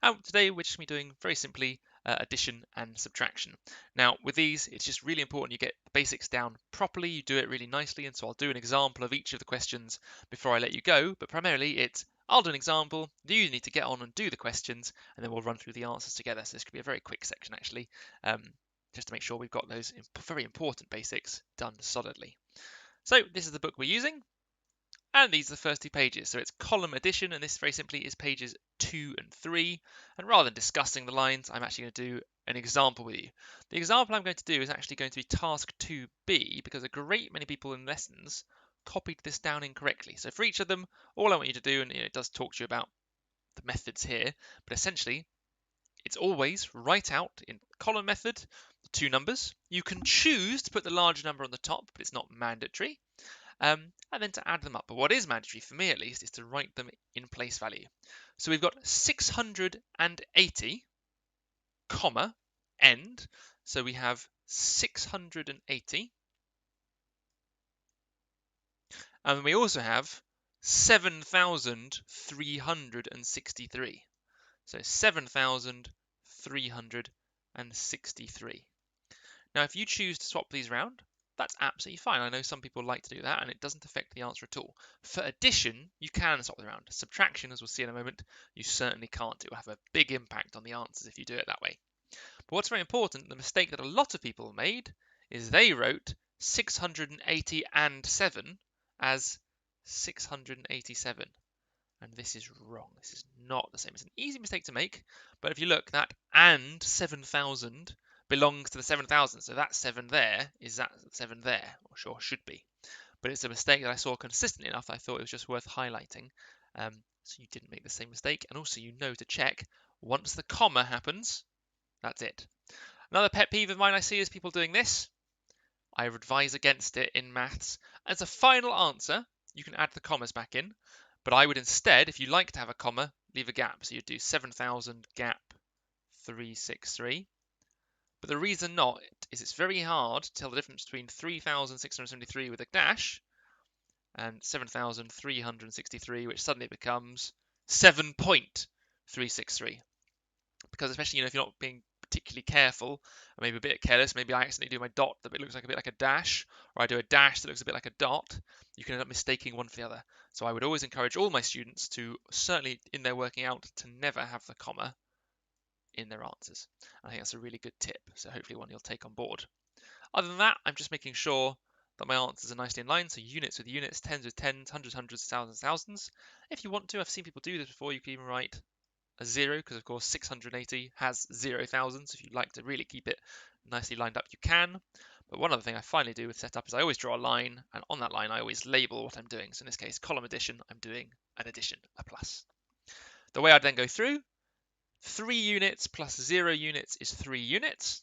And today we're just going to be doing very simply addition and subtraction. Now with these, it's just really important you get the basics down properly, you do it really nicely, and so I'll do an example of each of the questions before I let you go, but primarily it's I'll do an example, you need to get on and do the questions, and then we'll run through the answers together. So this could be a very quick section actually, just to make sure we've got those very important basics done solidly. So this is the book we're using. And these are the first 2 pages. So it's column addition, and this very simply is pages 2 and 3. And rather than discussing the lines, I'm actually going to do an example with you. The example I'm going to do is actually going to be task 2B, because a great many people in lessons copied this down incorrectly. So for each of them, all I want you to do, and it does talk to you about the methods here, but essentially it's always write out in column method the 2 numbers. You can choose to put the larger number on the top, but it's not mandatory. And then to add them up. But what is mandatory, for me at least, is to write them in place value. So we've got 680, comma, end. So we have 680. And we also have 7,363. So 7,363. Now, if you choose to swap these around, that's absolutely fine. I know some people like to do that, and it doesn't affect the answer at all. For addition, you can swap them around. Subtraction, as we'll see in a moment, you certainly can't. It will have a big impact on the answers if you do it that way. But what's very important, the mistake that a lot of people made, is they wrote 680 and 7 as 687. And this is wrong. This is not the same. It's an easy mistake to make, but if you look, that and 7,000 belongs to the 7,000. So that 7 there is that 7 there, or sure should be. But it's a mistake that I saw consistently enough I thought it was just worth highlighting. So you didn't make the same mistake. And also you know to check, once the comma happens, that's it. Another pet peeve of mine I see is people doing this. I advise against it in maths. As a final answer, you can add the commas back in. But I would instead, if you like to have a comma, leave a gap. So you'd do 7,000 gap 363. But the reason not is it's very hard to tell the difference between 3,673 with a dash and 7,363, which suddenly becomes 7.363. Because especially, if you're not being particularly careful, or maybe a bit careless, maybe I accidentally do my dot that looks like a bit like a dash, or I do a dash that looks a bit like a dot, you can end up mistaking one for the other. So I would always encourage all my students to, certainly in their working out, to never have the comma in their answers. I think that's a really good tip, so hopefully one you'll take on board. Other than that, I'm just making sure that my answers are nicely in line, so units with units, tens with tens, hundreds, hundreds, thousands, thousands. If you want to, I've seen people do this before, you can even write a 0, because of course 680 has 0,000, so if you'd like to really keep it nicely lined up, you can. But one other thing I finally do with setup is I always draw a line, and on that line I always label what I'm doing. So in this case, column addition, I'm doing an addition, a plus. The way I'd then go through, 3 units plus 0 units is 3 units.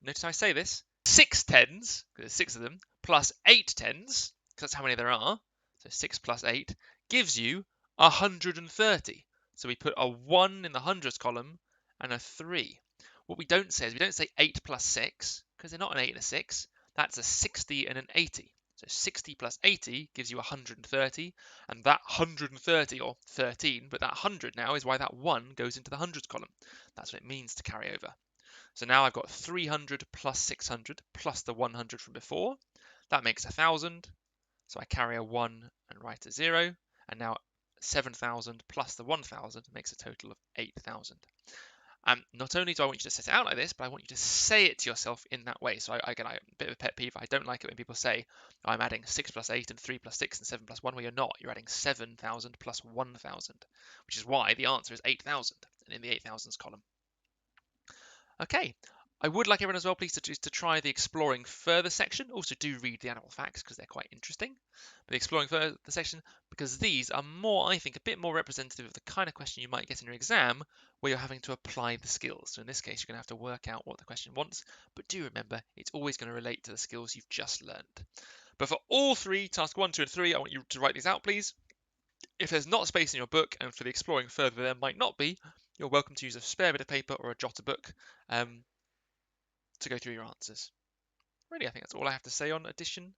Notice how I say this. 6 tens, because there's 6 of them, plus 8 tens, because that's how many there are, so 6 plus 8, gives you 130. So we put a 1 in the hundreds column and a 3. What we don't say is we don't say 8 plus 6, because they're not an 8 and a 6. That's a 60 and an 80. So 60 plus 80 gives you 130, and that 130, or 13, but that 100 now is why that 1 goes into the hundreds column. That's what it means to carry over. So now I've got 300 plus 600 plus the 100 from before. That makes 1,000. So I carry a 1 and write a 0. And now 7,000 plus the 1,000 makes a total of 8,000. Not only do I want you to set it out like this, but I want you to say it to yourself in that way. So again, a bit of a pet peeve. I don't like it when people say, I'm adding 6 plus 8 and 3 plus 6 and 7 plus 1. Well, you're not. You're adding 7,000 plus 1,000, which is why the answer is 8,000 and in the 8,000s column. Okay, I would like everyone as well, please, to try the exploring further section. Also do read the animal facts because they're quite interesting. But the exploring further section, because these are more, I think, a bit more representative of the kind of question you might get in your exam where you're having to apply the skills. So in this case, you're going to have to work out what the question wants. But do remember, it's always going to relate to the skills you've just learned. But for all 3, task 1, 2, and 3, I want you to write these out, please. If there's not space in your book, and for the exploring further there might not be, you're welcome to use a spare bit of paper or a jotter book to go through your answers. Really, I think that's all I have to say on addition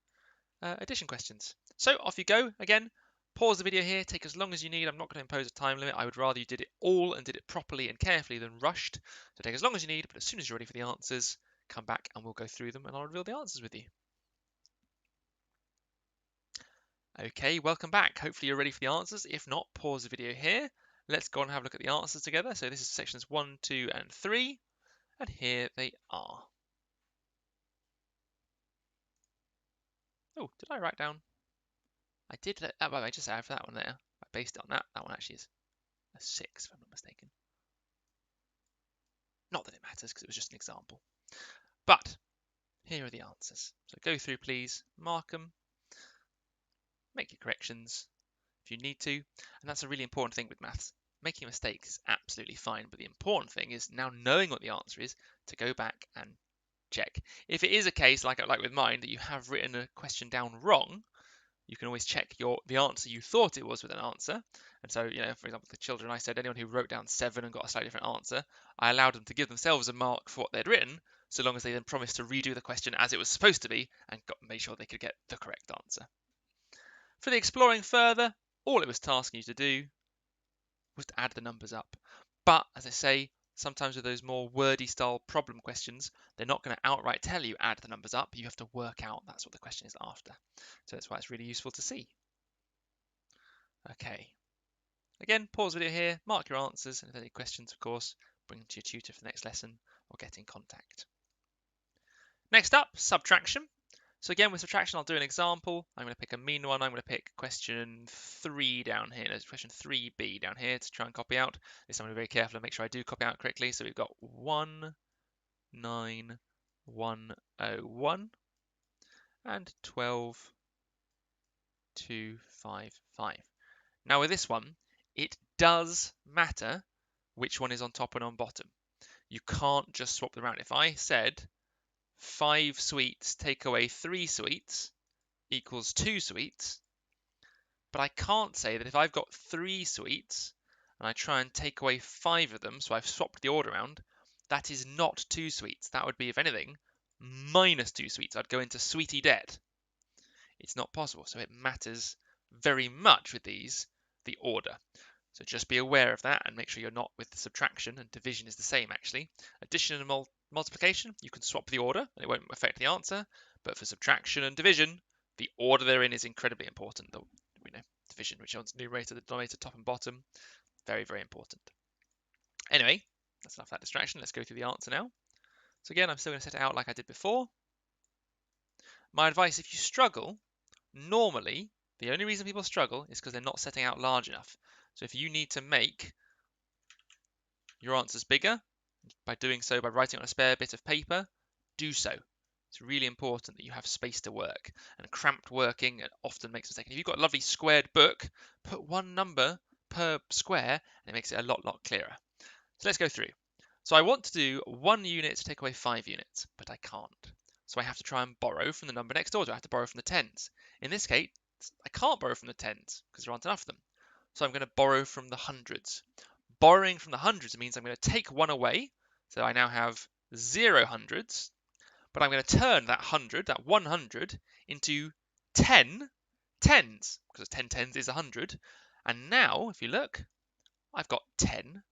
questions. So off you go. Again, Pause the video here, take as long as you need. I'm not going to impose a time limit. I would rather you did it all and did it properly and carefully than rushed. So take as long as you need, but as soon as you're ready for the answers, come back and we'll go through them and I'll reveal the answers with you. Okay, welcome back. Hopefully you're ready for the answers. If not, pause the video here. Let's go and have a look at the answers together. So this is sections 1, 2, and 3, and here they are. Oh, did I write down? I did let that, well, I just added for that one there. I based it on that. That one actually is a 6, if I'm not mistaken. Not that it matters, because it was just an example. But here are the answers. So go through, please, mark them, make your corrections if you need to. And that's a really important thing with maths. Making mistakes is absolutely fine, but the important thing is now knowing what the answer is to go back and check. If it is a case, like with mine, that you have written a question down wrong, you can always check the answer you thought it was with an answer. And so, for example, the children, I said anyone who wrote down 7 and got a slightly different answer, I allowed them to give themselves a mark for what they'd written, so long as they then promised to redo the question as it was supposed to be and made sure they could get the correct answer. For the exploring further, all it was tasking you to do was to add the numbers up. But, as I say, sometimes with those more wordy style problem questions, they're not going to outright tell you add the numbers up. You have to work out that's what the question is after. So that's why it's really useful to see. Okay. Again, pause the video here, mark your answers, and if there are any questions, of course, bring them to your tutor for the next lesson or get in contact. Next up, subtraction. So again, with subtraction, I'll do an example. I'm going to pick a mean one. I'm going to pick question 3 down here. There's question 3b down here to try and copy out. This time I'm going to be very careful and make sure I do copy out correctly. So we've got 19101 and 12255. Now with this one, it does matter which one is on top and on bottom. You can't just swap them around. If I said 5 sweets take away 3 sweets equals 2 sweets, but I can't say that if I've got 3 sweets and I try and take away 5 of them, so I've swapped the order around, that is not 2 sweets. That would be, if anything, minus 2 sweets. I'd go into sweetie debt. It's not possible, so it matters very much with these, the order. So just be aware of that and make sure you're not with the subtraction, and division is the same actually. Addition and multiplication, you can swap the order and it won't affect the answer, but for subtraction and division, the order they're in is incredibly important. Division, which one's numerator, the denominator, top and bottom, very, very important. Anyway, that's enough of that distraction. Let's go through the answer now. So again, I'm still going to set it out like I did before. My advice, if you struggle, normally, the only reason people struggle is because they're not setting out large enough. So if you need to make your answers bigger, by doing so by writing on a spare bit of paper, do so. It's really important that you have space to work, and cramped working often makes a mistake. If you've got a lovely squared book, put one number per square and it makes it a lot clearer. So let's go through. So I want to do 1 unit to take away 5 units, but I can't. So I have to try and borrow from the number next door. I have to borrow from the tens. In this case, I can't borrow from the tens because there aren't enough of them. So I'm going to borrow from the hundreds. Borrowing from the hundreds means I'm going to take 1 away. So I now have 0 hundreds. But I'm going to turn that 100, that 100, into 10 tens, because 10 tens is 100. And now, if you look, I've got 10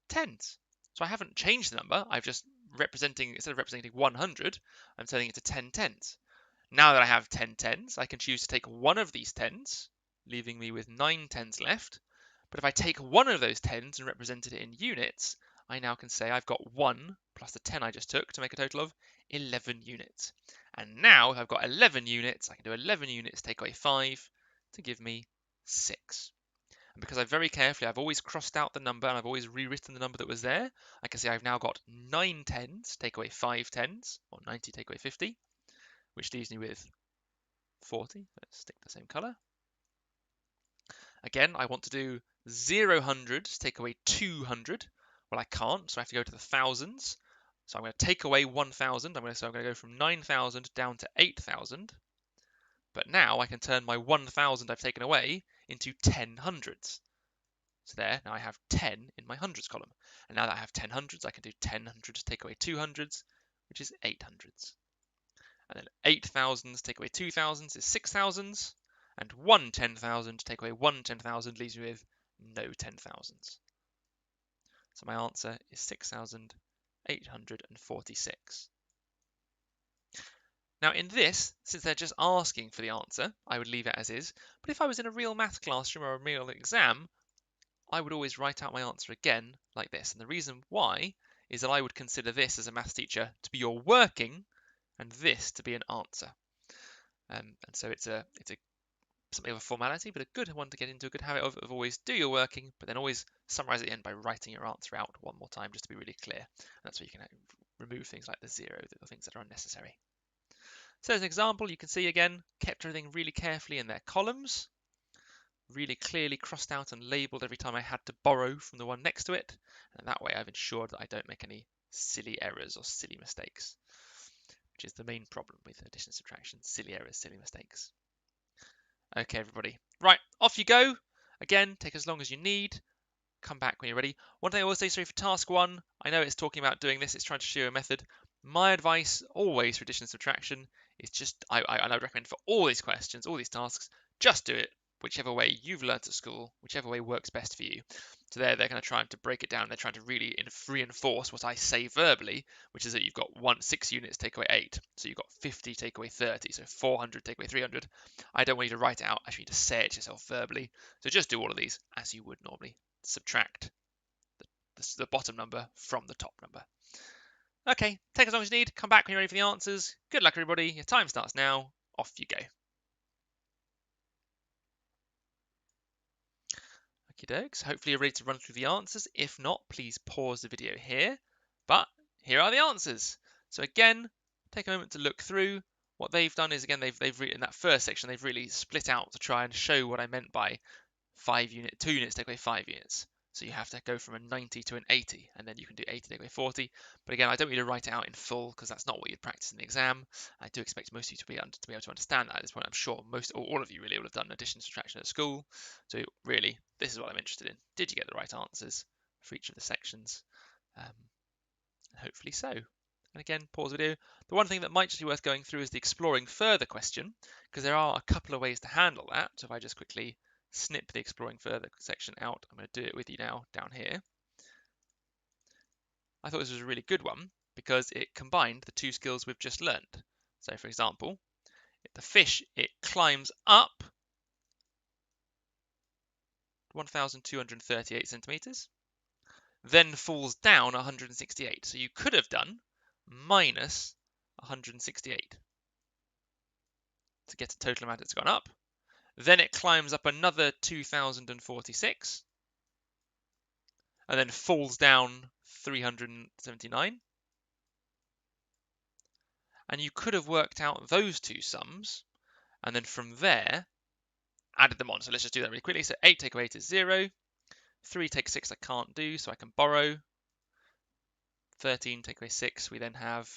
tens. So I haven't changed the number. I've just instead of representing 100, I'm turning it to 10 tens. Now that I have 10 tens, I can choose to take one of these tens, leaving me with 9 tens left. But if I take one of those tens and represent it in units, I now can say I've got 1 plus the 10 I just took to make a total of 11 units. And now, if I've got 11 units, I can do 11 units, take away 5 to give me 6. And because I've always crossed out the number and I've always rewritten the number that was there, I can see I've now got 9 tens, take away 5 tens, or 90 take away 50, which leaves me with 40. Let's stick the same colour. Again, I want to do 0 hundreds, take away 200. Well, I can't, so I have to go to the thousands. So I'm going to take away 1,000. I'm going to go from 9,000 down to 8,000. But now I can turn my 1,000 I've taken away into 10 hundreds. So there, now I have 10 in my hundreds column. And now that I have 10 hundreds, I can do 10 hundreds take away 200s, which is 800s. And then 8,000s take away 2,000s is 6,000s. and 1 10,000, take away 1 10,000 leaves me with no 10,000s. So my answer is 6,846. Now in this, since they're just asking for the answer, I would leave it as is. But if I was in a real math classroom or a real exam, I would always write out my answer again like this. And the reason why is that I would consider this as a maths teacher to be your working and this to be an answer. And so it's something of a formality, but a good one to get into, a good habit of always do your working, but then always summarize at the end by writing your answer out one more time just to be really clear. And that's where you can remove things like the zero, the things that are unnecessary. So as an example, you can see again, kept everything really carefully in their columns, really clearly crossed out and labeled every time I had to borrow from the one next to it. And that way I've ensured that I don't make any silly errors or silly mistakes, which is the main problem with addition and subtraction, silly errors, silly mistakes. Okay, everybody. Right, off you go. Again, take as long as you need. Come back when you're ready. One thing I will say, sorry, for task 1, I know it's talking about doing this, it's trying to show you a method. My advice always for addition and subtraction is just, I would recommend for all these questions, all these tasks, just do it whichever way you've learnt at school, whichever way works best for you. So they're going to try to break it down. They're trying to really reinforce what I say verbally, which is that you've got 6 units, take away 8. So you've got 50, take away 30. So 400, take away 300. I don't want you to write it out. I want you to say it to yourself verbally. So just do all of these as you would normally. Subtract the bottom number from the top number. Okay, take as long as you need. Come back when you're ready for the answers. Good luck, everybody. Your time starts now. Off you go. Okie dokes. Hopefully you're ready to run through the answers. If not, please pause the video here. But here are the answers. So again, take a moment to look through. What they've done is, again, they've in that first section, they've really split out to try and show what I meant by 2 units take away 5 units. So you have to go from a 90 to an 80, and then you can do 80 take away 40. But again, I don't want you to write it out in full because that's not what you'd practice in the exam. I do expect most of you to be able to understand that at this point. I'm sure all of you really will have done addition and subtraction at school. So really, this is what I'm interested in. Did you get the right answers for each of the sections? Hopefully so. And again, pause the video. The one thing that might just be worth going through is the exploring further question, because there are a couple of ways to handle that. So if I just quickly snip the exploring further section out, I'm going to do it with you now down here. I thought this was a really good one because it combined the 2 skills we've just learned. So for example, the fish, it climbs up 1,238 centimeters, then falls down 168. So you could have done minus 168 to get a total amount that's gone up. Then it climbs up another 2,046 and then falls down 379. And you could have worked out those 2 sums and then from there added them on. So let's just do that really quickly. So 8 take away 8 is 0. 3 take 6 I can't do, so I can borrow. 13 take away 6, we then have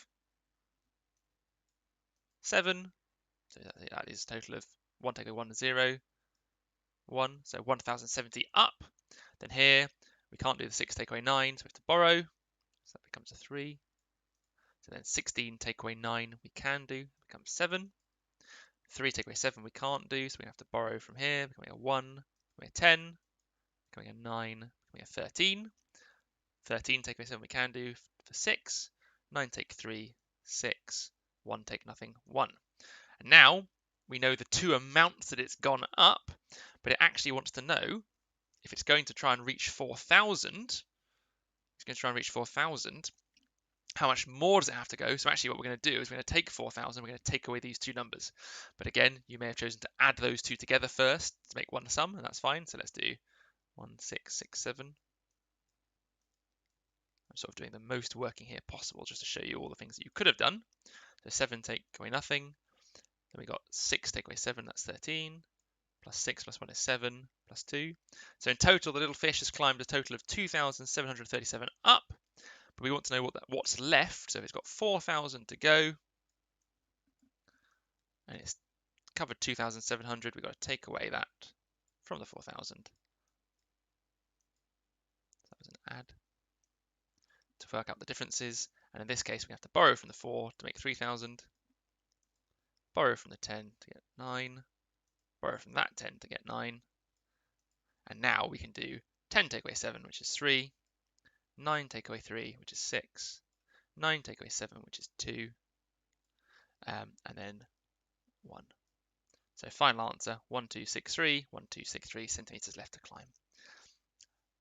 7. So that is a total of 1 take away 1 is 0. 1, so 1,070 up. Then here, we can't do the 6 take away 9, so we have to borrow. So that becomes a 3. So then 16 take away 9 we can do, becomes 7. 3 take away 7 we can't do, so we have to borrow from here, becoming a 1, becoming a 10, becoming a 9, becoming a 13. 13 take away 7 we can do for 6. 9 take 3, 6. 1 take nothing, 1. And now we know the 2 amounts that it's gone up, but it actually wants to know if it's going to try and reach 4,000. How much more does it have to go? So actually what we're going to do is we're going to take 4,000, we're going to take away these 2 numbers. But again, you may have chosen to add those 2 together first to make one sum, and that's fine. So let's do 1, 6, 6, 7. I'm sort of doing the most working here possible just to show you all the things that you could have done. So 7 take away nothing. Then we got 6 take away 7, that's 13. Plus 6 plus 1 is 7, plus 2. So in total, the little fish has climbed a total of 2,737 up. But we want to know what's left. So if it's got 4,000 to go, and it's covered 2,700, we've got to take away that from the 4,000. That was an add to work out the differences. And in this case, we have to borrow from the 4 to make 3,000. Borrow from the 10 to get 9. borrow from that 10 to get 9. And now we can do 10 take away 7, which is 3, 9 take away 3, which is 6, 9 take away 7, which is 2, and then 1. So final answer, 1263, 1263 centimeters left to climb.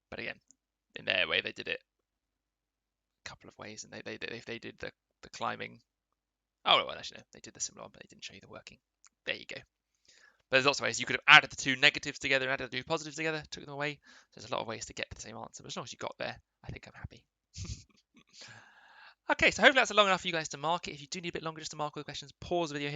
But again, in their way, they did it a couple of ways, and they did the climbing. Oh, well, actually, no, they did the similar one, but they didn't show you the working. There you go. But there's lots of ways. You could have added the two negatives together and added the two positives together, took them away. So there's a lot of ways to get to the same answer. But as long as you got there, I think I'm happy. Okay, so hopefully that's long enough for you guys to mark it. If you do need a bit longer just to mark all the questions, pause the video here.